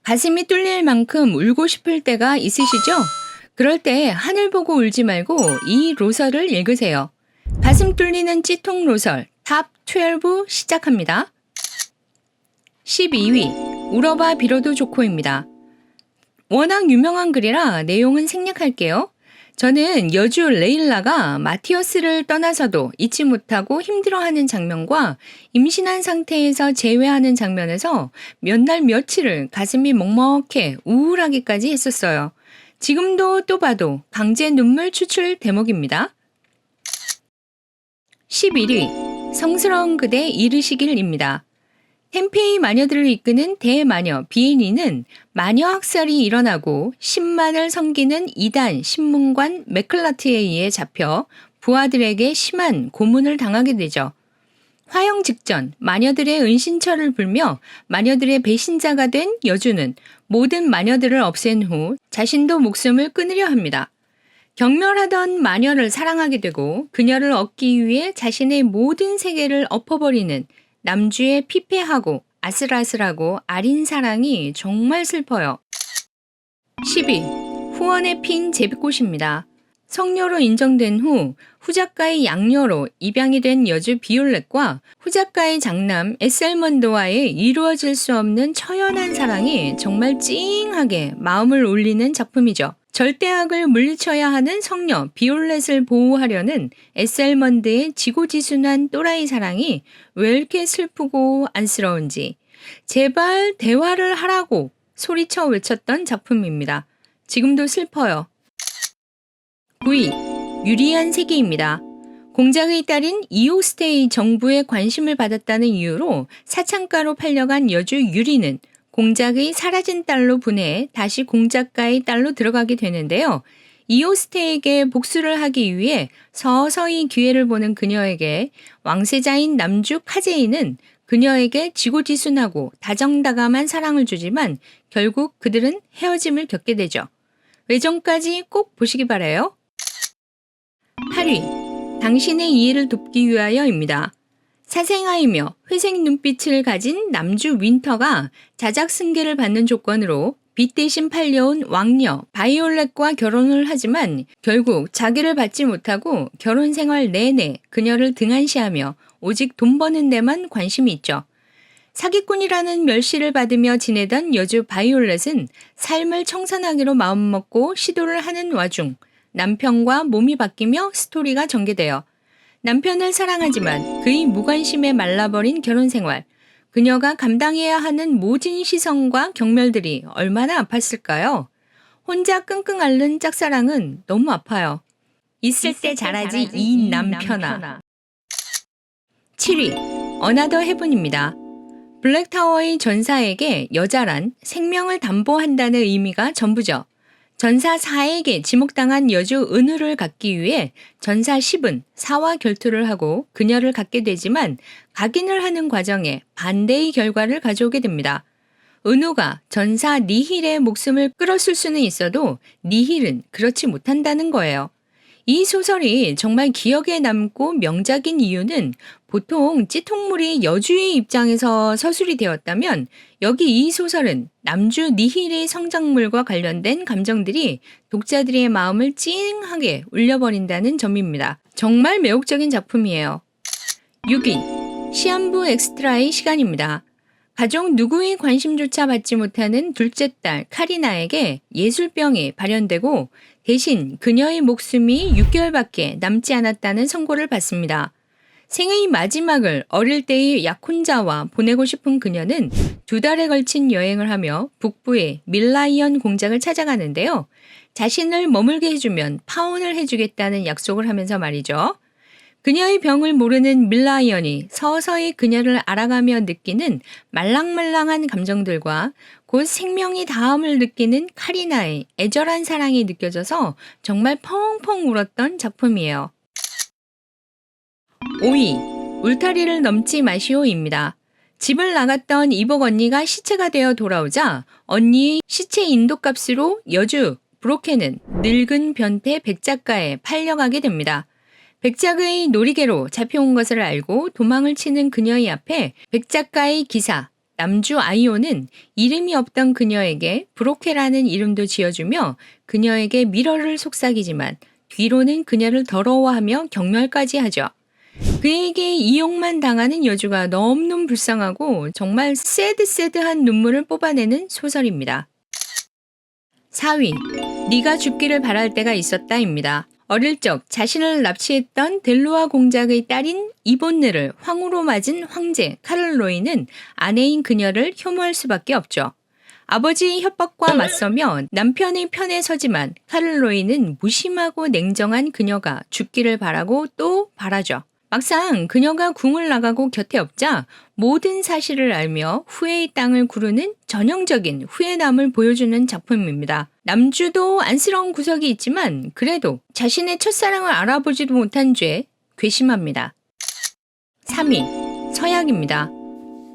가슴이 뚫릴 만큼 울고 싶을 때가 있으시죠? 그럴 때 하늘 보고 울지 말고 이 로설을 읽으세요. 가슴 뚫리는 찌통 로설 탑 12 시작합니다. 12위 울어봐 빌어도 좋고입니다. 워낙 유명한 글이라 내용은 생략할게요. 저는 여주 레일라가 마티어스를 떠나서도 잊지 못하고 힘들어하는 장면과 임신한 상태에서 재회하는 장면에서 몇 날 며칠을 가슴이 먹먹해 우울하기까지 했었어요. 지금도 또 봐도 강제 눈물 추출 대목입니다. 11위 성스러운 그대 이르시길입니다. 템페이 마녀들을 이끄는 대마녀 비애니는 마녀 학살이 일어나고 10만을 섬기는 이단 신문관 맥클라트에 의해 잡혀 부하들에게 심한 고문을 당하게 되죠. 화형 직전 마녀들의 은신처를 불며 마녀들의 배신자가 된 여주는 모든 마녀들을 없앤 후 자신도 목숨을 끊으려 합니다. 경멸하던 마녀를 사랑하게 되고 그녀를 얻기 위해 자신의 모든 세계를 엎어버리는 남주의 피폐하고 아슬아슬하고 아린 사랑이 정말 슬퍼요. 10위 후원의 핀 제비꽃입니다. 성녀로 인정된 후 후작가의 양녀로 입양이 된 여주 비올렛과 후작가의 장남 에셀먼드와의 이루어질 수 없는 처연한 사랑이 정말 찡하게 마음을 울리는 작품이죠. 절대악을 물리쳐야 하는 성녀 비올렛을 보호하려는 에셀먼드의 지고지순한 또라이 사랑이 왜 이렇게 슬프고 안쓰러운지 제발 대화를 하라고 소리쳐 외쳤던 작품입니다. 지금도 슬퍼요. 9위 유리한 세계입니다. 공작의 딸인 이오스테의 정부의 관심을 받았다는 이유로 사창가로 팔려간 여주 유리는 공작의 사라진 딸로 분해 다시 공작가의 딸로 들어가게 되는데요. 이오스테에게 복수를 하기 위해 서서히 기회를 보는 그녀에게 왕세자인 남주 카제이는 그녀에게 지고지순하고 다정다감한 사랑을 주지만 결국 그들은 헤어짐을 겪게 되죠. 외전까지 꼭 보시기 바라요. 8위 당신의 이해를 돕기 위하여입니다. 사생아이며 회색 눈빛을 가진 남주 윈터가 자작승계를 받는 조건으로 빚 대신 팔려온 왕녀 바이올렛과 결혼을 하지만 결국 자기를 받지 못하고 결혼 생활 내내 그녀를 등한시하며 오직 돈 버는 데만 관심이 있죠. 사기꾼이라는 멸시를 받으며 지내던 여주 바이올렛은 삶을 청산하기로 마음먹고 시도를 하는 와중 남편과 몸이 바뀌며 스토리가 전개되어 남편을 사랑하지만 그의 무관심에 말라버린 결혼생활, 그녀가 감당해야 하는 모진 시선과 경멸들이 얼마나 아팠을까요? 혼자 끙끙 앓는 짝사랑은 너무 아파요. 있을 때 잘하지 이 남편아. 7위 어나더 헤븐입니다. 블랙타워의 전사에게 여자란 생명을 담보한다는 의미가 전부죠. 전사 4에게 지목당한 여주 은우를 갖기 위해 전사 10은 사와 결투를 하고 그녀를 갖게 되지만 각인을 하는 과정에 반대의 결과를 가져오게 됩니다. 은우가 전사 니힐의 목숨을 끌었을 수는 있어도 니힐은 그렇지 못한다는 거예요. 이 소설이 정말 기억에 남고 명작인 이유는 보통 찌통물이 여주의 입장에서 서술이 되었다면 여기 이 소설은 남주 니힐의 성장물과 관련된 감정들이 독자들의 마음을 찡하게 울려버린다는 점입니다. 정말 매혹적인 작품이에요. 6위 시한부 엑스트라의 시간입니다. 가족 누구의 관심조차 받지 못하는 둘째 딸 카리나에게 예술병이 발현되고 대신 그녀의 목숨이 6개월밖에 남지 않았다는 선고를 받습니다. 생의 마지막을 어릴 때의 약혼자와 보내고 싶은 그녀는 2달에 걸친 여행을 하며 북부의 밀라이언 공장을 찾아가는데요. 자신을 머물게 해주면 파혼을 해주겠다는 약속을 하면서 말이죠. 그녀의 병을 모르는 밀라이언이 서서히 그녀를 알아가며 느끼는 말랑말랑한 감정들과 곧 생명이 다함을 느끼는 카리나의 애절한 사랑이 느껴져서 정말 펑펑 울었던 작품이에요. 5위 울타리를 넘지 마시오입니다. 집을 나갔던 이복 언니가 시체가 되어 돌아오자 언니의 시체 인도값으로 여주 브로켄은 늙은 변태 백작가에 팔려가게 됩니다. 백작의 놀이개로 잡혀온 것을 알고 도망을 치는 그녀의 앞에 백작가의 기사 남주 아이오는 이름이 없던 그녀에게 브로케라는 이름도 지어주며 그녀에게 미러를 속삭이지만 뒤로는 그녀를 더러워하며 경멸까지 하죠. 그에게 이용만 당하는 여주가 너무너무 불쌍하고 정말 새드한 눈물을 뽑아내는 소설입니다. 4위, 네가 죽기를 바랄 때가 있었다입니다. 어릴 적 자신을 납치했던 델로아 공작의 딸인 이본느를 황후로 맞은 황제 카를로이는 아내인 그녀를 혐오할 수밖에 없죠. 아버지의 협박과 맞서며 남편의 편에 서지만 카를로이는 무심하고 냉정한 그녀가 죽기를 바라고 또 바라죠. 막상 그녀가 궁을 나가고 곁에 없자 모든 사실을 알며 후회의 땅을 구르는 전형적인 후회남을 보여주는 작품입니다. 남주도 안쓰러운 구석이 있지만 그래도 자신의 첫사랑을 알아보지도 못한 죄 괘씸합니다. 3위, 서약입니다.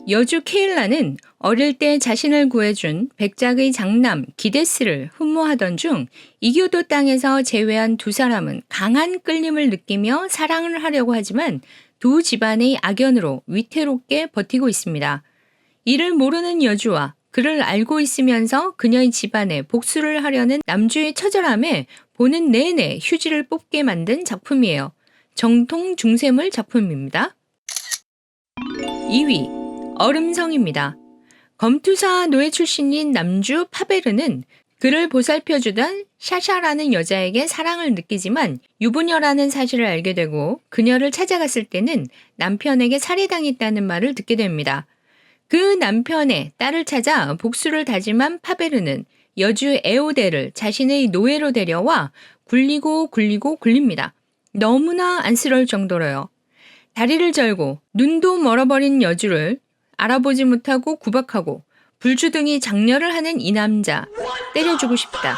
여주 케일라는 어릴 때 자신을 구해준 백작의 장남 기데스를 흠모하던 중 이교도 땅에서 제외한 두 사람은 강한 끌림을 느끼며 사랑을 하려고 하지만 두 집안의 악연으로 위태롭게 버티고 있습니다. 이를 모르는 여주와 그를 알고 있으면서 그녀의 집안에 복수를 하려는 남주의 처절함에 보는 내내 휴지를 뽑게 만든 작품이에요. 정통 중세물 작품입니다. 2위, 얼음성입니다. 검투사 노예 출신인 남주 파베르는 그를 보살펴주던 샤샤라는 여자에게 사랑을 느끼지만 유부녀라는 사실을 알게 되고 그녀를 찾아갔을 때는 남편에게 살해당했다는 말을 듣게 됩니다. 그 남편의 딸을 찾아 복수를 다짐한 파베르는 여주 에오데를 자신의 노예로 데려와 굴립니다. 너무나 안쓰러울 정도로요. 다리를 절고 눈도 멀어버린 여주를 알아보지 못하고 구박하고 불주둥이 장렬을 하는 이 남자, 때려주고 싶다.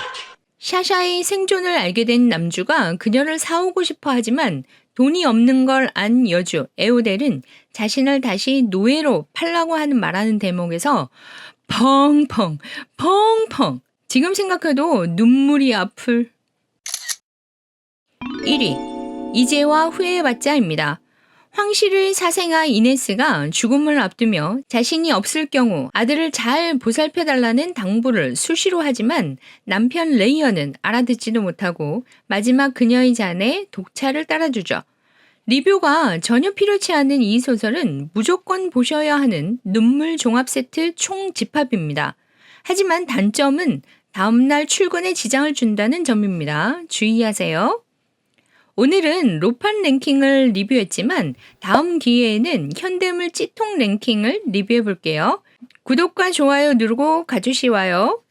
샤샤의 생존을 알게 된 남주가 그녀를 사오고 싶어 하지만 돈이 없는 걸 안 여주, 에오델은 자신을 다시 노예로 팔라고 말하는 대목에서 펑펑 지금 생각해도 눈물이 아플. 1위, 이제와 후회해봤자입니다. 황실의 사생아 이네스가 죽음을 앞두며 자신이 없을 경우 아들을 잘 보살펴달라는 당부를 수시로 하지만 남편 레이어는 알아듣지도 못하고 마지막 그녀의 잔에 독차를 따라주죠. 리뷰가 전혀 필요치 않은 이 소설은 무조건 보셔야 하는 눈물 종합 세트 총 집합입니다. 하지만 단점은 다음날 출근에 지장을 준다는 점입니다. 주의하세요. 오늘은 로판 랭킹을 리뷰했지만 다음 기회에는 현대물 찌통 랭킹을 리뷰해 볼게요. 구독과 좋아요 누르고 가주시와요.